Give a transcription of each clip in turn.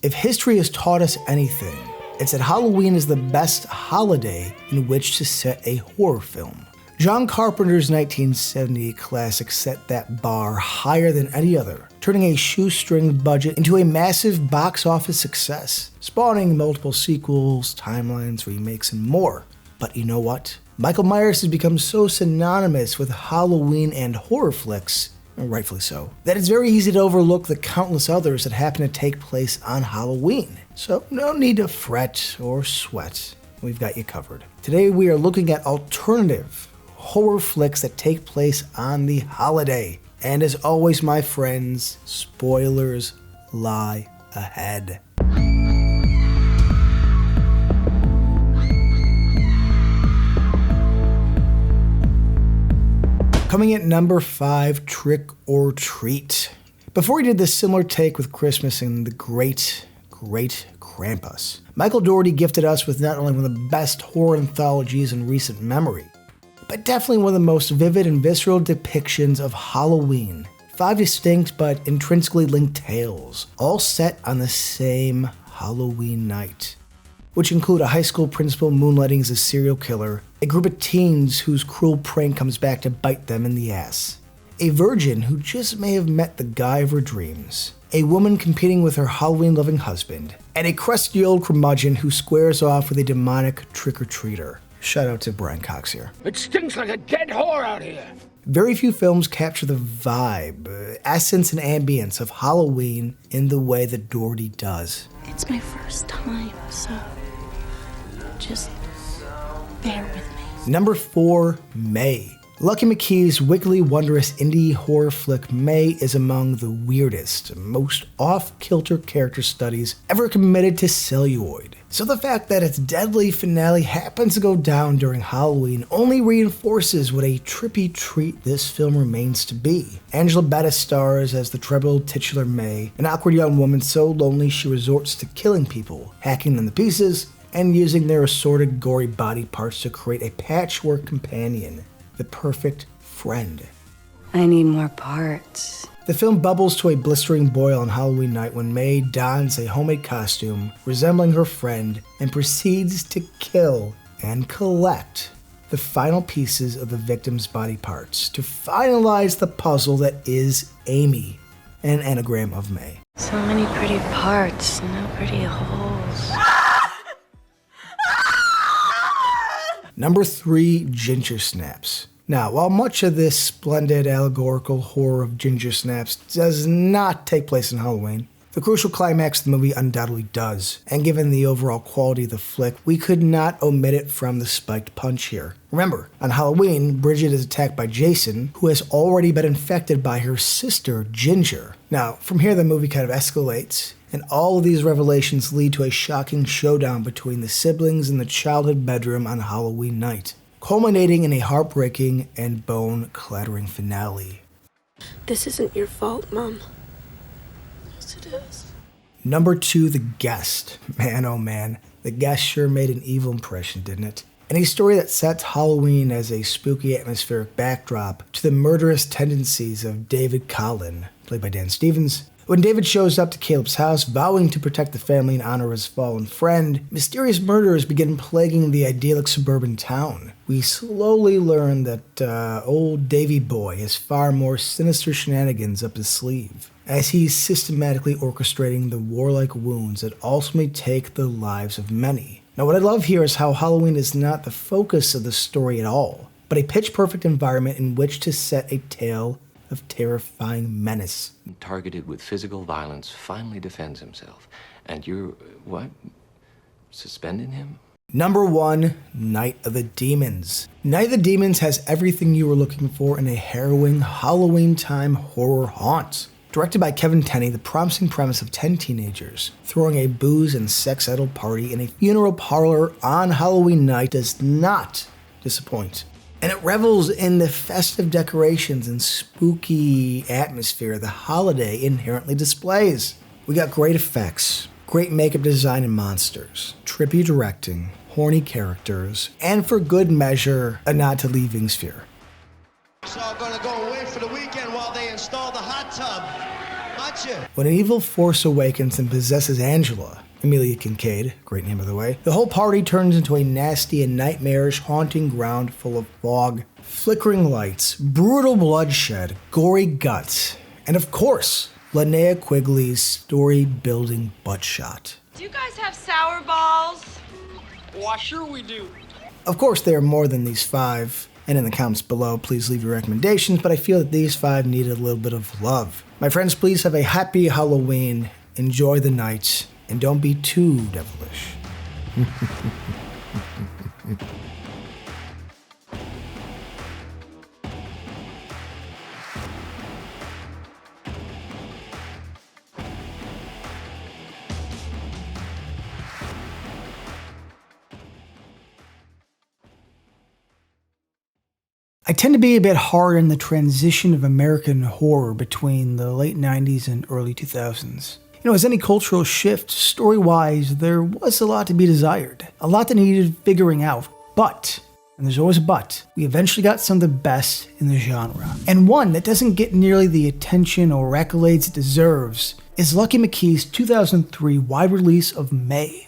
If history has taught us anything, it's that Halloween is the best holiday in which to set a horror film. John Carpenter's 1978 classic set that bar higher than any other, turning a shoestring budget into a massive box office success, spawning multiple sequels, timelines, remakes, and more. But you know what? Michael Myers has become so synonymous with Halloween and horror flicks, and rightfully so, that it's very easy to overlook the countless others that happen to take place on Halloween. So no need to fret or sweat. We've got you covered. Today we are looking at alternative horror flicks that take place on the holiday. And as always, my friends, spoilers lie ahead. Coming at number 5, Trick or Treat. Before we did this similar take with Christmas and the great Krampus, Michael Dougherty gifted us with not only one of the best horror anthologies in recent memory, but definitely one of the most vivid and visceral depictions of Halloween. 5 distinct but intrinsically linked tales, all set on the same Halloween night, which include a high school principal moonlighting as a serial killer, a group of teens whose cruel prank comes back to bite them in the ass, a virgin who just may have met the guy of her dreams, a woman competing with her Halloween-loving husband, and a crusty old curmudgeon who squares off with a demonic trick-or-treater. Shout out to Brian Cox here. It stinks like a dead whore out here. Very few films capture the vibe, essence, and ambience of Halloween in the way that Dougherty does. It's my first time, so just bear with me. Number 4, May. Lucky McKee's wickedly wondrous indie horror flick May is among the weirdest, most off-kilter character studies ever committed to celluloid. So the fact that its deadly finale happens to go down during Halloween only reinforces what a trippy treat this film remains to be. Angela Bettis stars as the treble titular May, an awkward young woman so lonely she resorts to killing people, hacking them to pieces, and using their assorted gory body parts to create a patchwork companion. The perfect friend. I need more parts. The film bubbles to a blistering boil on Halloween night when May dons a homemade costume resembling her friend and proceeds to kill and collect the final pieces of the victim's body parts to finalize the puzzle that is Amy, an anagram of May. So many pretty parts, no pretty holes. Number 3, Ginger Snaps. Now, while much of this splendid allegorical horror of Ginger Snaps does not take place in Halloween, the crucial climax of the movie undoubtedly does, and given the overall quality of the flick, we could not omit it from the spiked punch here. Remember, on Halloween, Bridget is attacked by Jason, who has already been infected by her sister, Ginger. Now, from here the movie kind of escalates, and all of these revelations lead to a shocking showdown between the siblings in the childhood bedroom on Halloween night, culminating in a heartbreaking and bone-clattering finale. This isn't your fault, Mom. Yes, it is. Number 2, The Guest. Man, oh man, The Guest sure made an evil impression, didn't it? And a story that sets Halloween as a spooky atmospheric backdrop to the murderous tendencies of David Collin, played by Dan Stevens. When David shows up to Caleb's house, vowing to protect the family in honor of his fallen friend, mysterious murderers begin plaguing the idyllic suburban town. We slowly learn that old Davy Boy has far more sinister shenanigans up his sleeve, as he's systematically orchestrating the warlike wounds that ultimately take the lives of many. Now, what I love here is how Halloween is not the focus of the story at all, but a pitch-perfect environment in which to set a tale of terrifying menace. Targeted with physical violence, finally defends himself. And you're, what? Suspending him? Number 1, Night of the Demons. Night of the Demons has everything you were looking for in a harrowing Halloween-time horror haunt. Directed by Kevin Tenney, the promising premise of 10 teenagers throwing a booze and sex-addled party in a funeral parlor on Halloween night does not disappoint. And it revels in the festive decorations and spooky atmosphere the holiday inherently displays. We got great effects, great makeup design and monsters, trippy directing, horny characters, and for good measure, a nod to Leaving Sphere. So I'm gonna go away for the weekend while they install the hot tub. My gotcha. When an evil force awakens and possesses Angela, Amelia Kincaid, great name by the way, the whole party turns into a nasty and nightmarish haunting ground full of fog, flickering lights, brutal bloodshed, gory guts, and of course, Linnea Quigley's story-building buttshot. Do you guys have sour balls? Why, sure we do. Of course, there are more than these 5, and in the comments below, please leave your recommendations, but I feel that these 5 needed a little bit of love. My friends, please have a happy Halloween, enjoy the night, and don't be too devilish. I tend to be a bit hard on the transition of American horror between the late 90s and early 2000s. You know, as any cultural shift, story-wise, there was a lot to be desired, a lot that needed figuring out, but, and there's always a but, we eventually got some of the best in the genre. And one that doesn't get nearly the attention or accolades it deserves is Lucky McKee's 2003 wide release of May.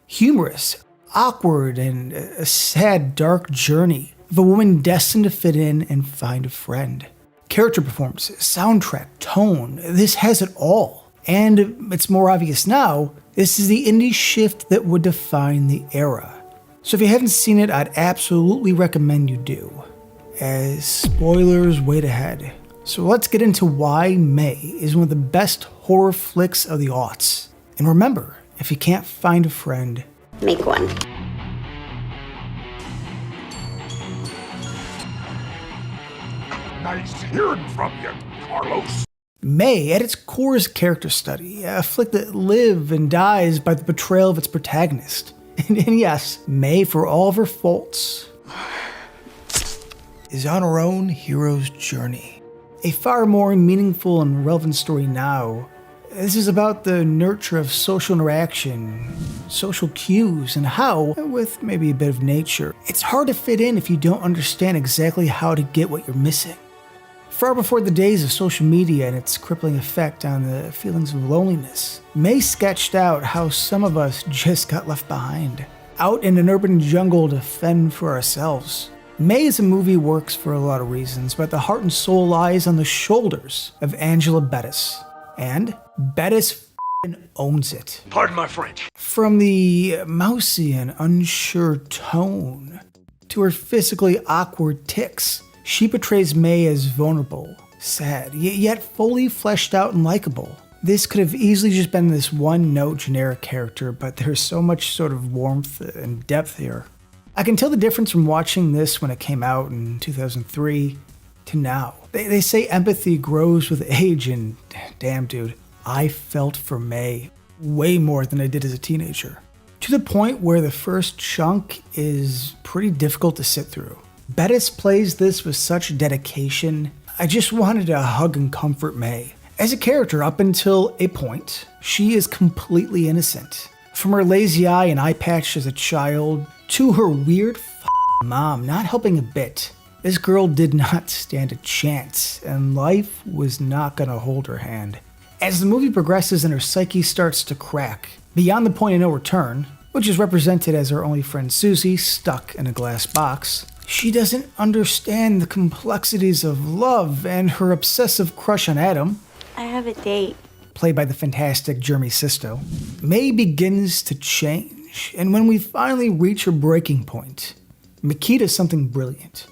Humorous, awkward, and a sad, dark journey of a woman destined to fit in and find a friend. Character performances, soundtrack, tone, this has it all. And it's more obvious now, this is the indie shift that would define the era. So if you haven't seen it, I'd absolutely recommend you do, as spoilers wait ahead. So let's get into why May is one of the best horror flicks of the aughts. And remember, if you can't find a friend, Make one. Nice hearing from you, Carlos. May, at its core, is a character study, a flick that lives and dies by the betrayal of its protagonist. And yes, May, for all of her faults, is on her own hero's journey. A far more meaningful and relevant story now. This is about the nurture of social interaction, social cues, and how, with maybe a bit of nature, it's hard to fit in if you don't understand exactly how to get what you're missing. Far before the days of social media and its crippling effect on the feelings of loneliness, May sketched out how some of us just got left behind, out in an urban jungle to fend for ourselves. May as a movie works for a lot of reasons, but the heart and soul lies on the shoulders of Angela Bettis. And Bettis f***ing owns it. Pardon my French. From the mousy and unsure tone to her physically awkward tics, she portrays May as vulnerable, sad, yet fully fleshed out and likable. This could have easily just been this one-note generic character, but there's so much sort of warmth and depth here. I can tell the difference from watching this when it came out in 2003 to now. They say empathy grows with age, and damn dude, I felt for May way more than I did as a teenager. To the point where the first chunk is pretty difficult to sit through. Bettis plays this with such dedication. I just wanted to hug and comfort May. As a character, up until a point, she is completely innocent. From her lazy eye and eye patch as a child, to her weird mom not helping a bit. This girl did not stand a chance, and life was not gonna hold her hand. As the movie progresses and her psyche starts to crack, beyond the point of no return, which is represented as her only friend Susie stuck in a glass box, she doesn't understand the complexities of love and her obsessive crush on Adam, I have a date. played by the fantastic Jeremy Sisto. May begins to change, and when we finally reach her breaking point, McKee does something brilliant.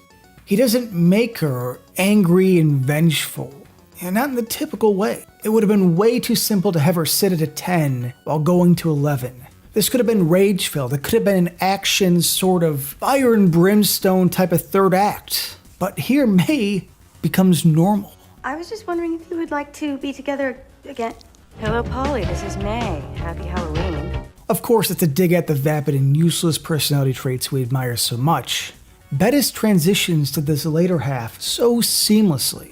He doesn't make her angry and vengeful, and not in the typical way. It would have been way too simple to have her sit at a 10 while going to 11. This could have been rage-filled. It could have been an action sort of fire and brimstone type of third act. But here, May becomes normal. I was just wondering if you would like to be together again. Hello, Polly. This is May. Happy Halloween. Of course, it's a dig at the vapid and useless personality traits we admire so much. Bettis transitions to this later half so seamlessly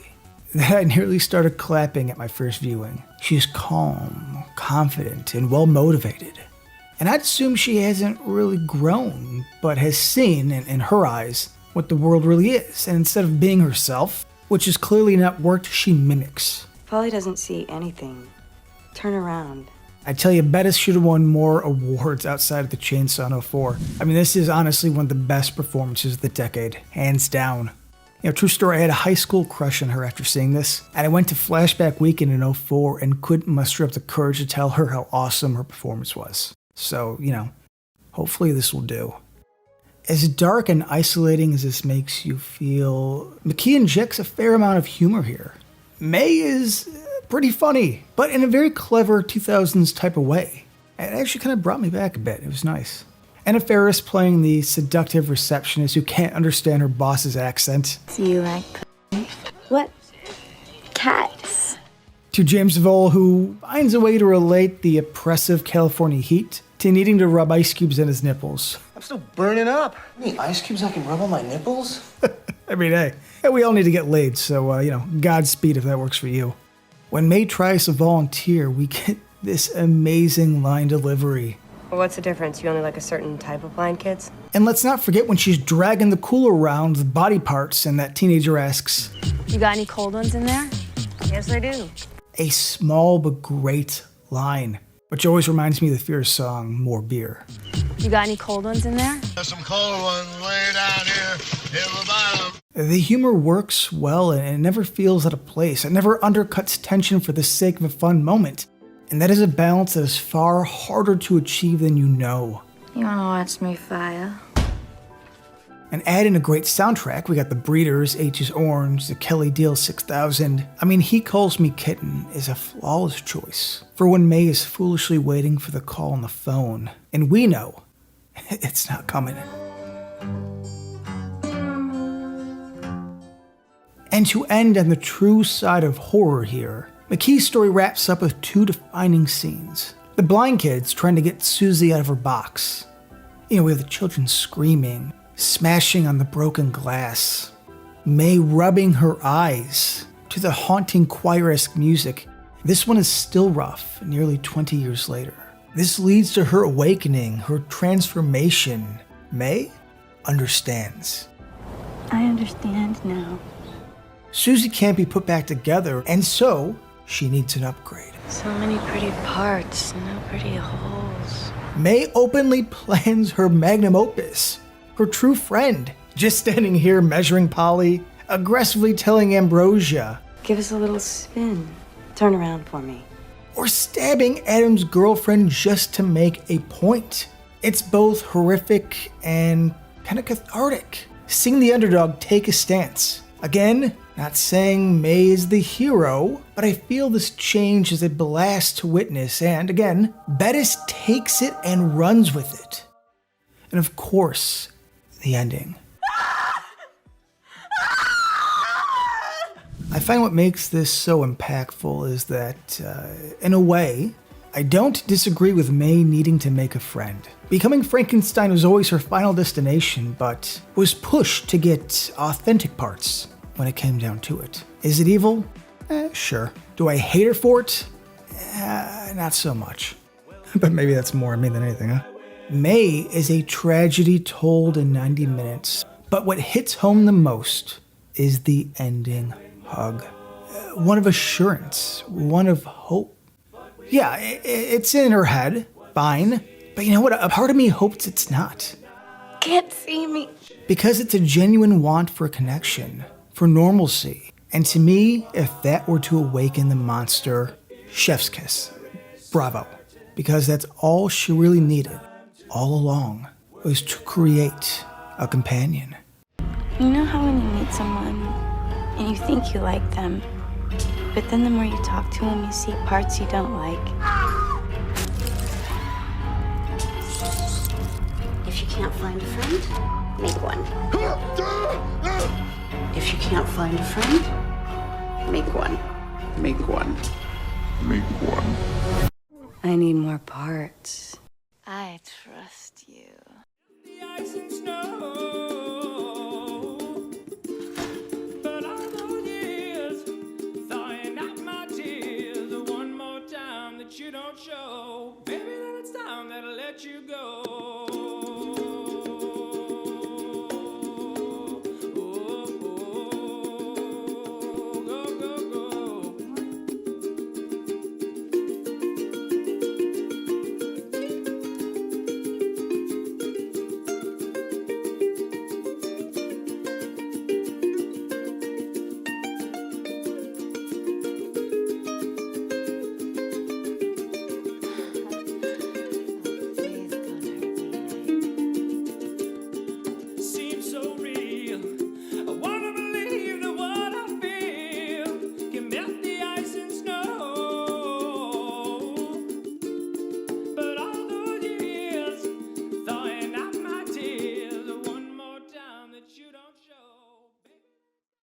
that I nearly started clapping at my first viewing. She's calm, confident, and well-motivated. And I'd assume she hasn't really grown, but has seen, in her eyes, what the world really is. And instead of being herself, which is clearly not worked, she mimics. Polly doesn't see anything. Turn around. I tell you, Bettis should have won more awards outside of the Chainsaw in 04. I mean, this is honestly one of the best performances of the decade, hands down. You know, true story, I had a high school crush on her after seeing this, and I went to Flashback Weekend in 04 and couldn't muster up the courage to tell her how awesome her performance was. So, you know, hopefully this will do. As dark and isolating as this makes you feel, McKee injects a fair amount of humor here. May is pretty funny, but in a very clever 2000s type of way. It actually kind of brought me back a bit. It was nice. Anna Faris playing the seductive receptionist who can't understand her boss's accent. Do you like pussy? What? Cats. To James Vole, who finds a way to relate the oppressive California heat to needing to rub ice cubes in his nipples. I'm still burning up. Any ice cubes I can rub on my nipples? I mean, hey, we all need to get laid, so, you know, Godspeed if that works for you. When May tries to volunteer, we get this amazing line delivery. Well, what's the difference? You only like a certain type of blind kids? And let's not forget when she's dragging the cooler around with body parts and that teenager asks, You got any cold ones in there? Yes, I do. a small but great line, which always reminds me of the Fears song, More Beer. You got any cold ones in there? There's some cold ones way down here in the bottom. The humor works well and it never feels out of place. It never undercuts tension for the sake of a fun moment. And that is a balance that is far harder to achieve than you know. You wanna watch me fire? And add in a great soundtrack, we got The Breeders, H's Orange, the Kelly Deal 6000. I mean, He Calls Me Kitten is a flawless choice for when May is foolishly waiting for the call on the phone. And we know it's not coming. And to end on the true side of horror here, McKee's story wraps up with two defining scenes. The blind kids trying to get Susie out of her box. You know, we have the children screaming, smashing on the broken glass. May rubbing her eyes to the haunting choir-esque music. This one is still rough, nearly 20 years later. This leads to her awakening, her transformation. May understands. I understand now. Susie can't be put back together, and so she needs an upgrade. So many pretty parts, no pretty holes. May openly plans her magnum opus, her true friend, just standing here measuring Polly, aggressively telling Ambrosia, Give us a little spin. Turn around for me. or stabbing Adam's girlfriend just to make a point. It's both horrific and kind of cathartic. Seeing the underdog take a stance. Again, not saying May is the hero, but I feel this change is a blast to witness, and again, Bettis takes it and runs with it. And of course, the ending. I find what makes this so impactful is that, in a way, I don't disagree with May needing to make a friend. Becoming Frankenstein was always her final destination, but was pushed to get authentic parts when it came down to it. Is it evil? Sure. Do I hate her for it? Not so much. But maybe that's more me than anything, huh? May is a tragedy told in 90 minutes, but what hits home the most is the ending hug. One of assurance, one of hope. Yeah, it's in her head, fine, but you know what? A part of me hopes it's not. Can't see me. Because it's a genuine want for connection, for normalcy. And to me, if that were to awaken the monster, chef's kiss. Bravo. Because that's all she really needed, all along, was to create a companion. You know how when you meet someone and you think you like them, but then the more you talk to them, you see parts you don't like. If you can't find a friend, make one. If you can't find a friend, make one. Make one. Make one. I need more parts. I trust you. The ice and snow, but all those years, thawing out my tears. One more time that you don't show, baby, then it's time that I let you go.